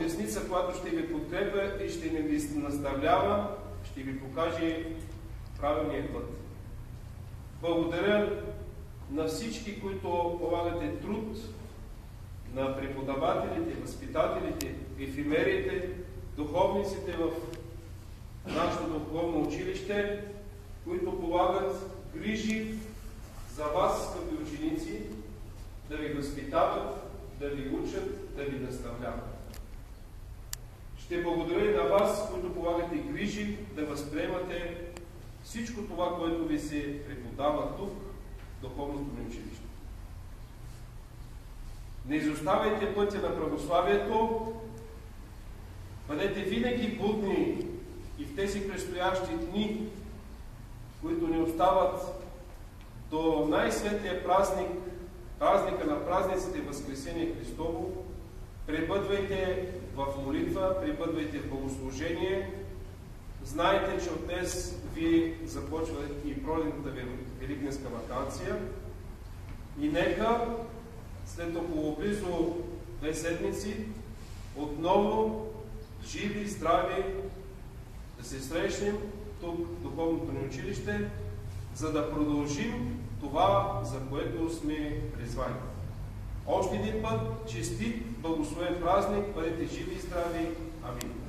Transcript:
десница, която ще ви подкрепя и ще ви наставлява, ще ви покаже правилния път. Благодаря на всички, които полагате труд, на преподавателите, възпитателите, ефимериите, духовниците в нашето духовно училище, които полагат грижи за вас, скъпи ученици, да ви възпитават, да ви учат, да ви наставляват. Ще благодаря и на вас, които полагате грижи, да възприемате всичко това, което ви се преподава тук, в духовното ни училище. Не изоставяйте пътя на православието, бъдете винаги будни и в тези предстоящи дни, които ни остават до най-светлия празник, празника на празниците Възкресение Христово. Пребъдвайте в молитва, пребъдвайте в богослужение. Знайте, че от днес ви започва и пролетната великденска ваканция. И нека след около близо 2 седмици отново живи, здрави да се срещнем тук в духовното ни училище, за да продължим това, за което сме призвани. Още един път, честит, благословен празник, бъдете живи и здрави. Амин.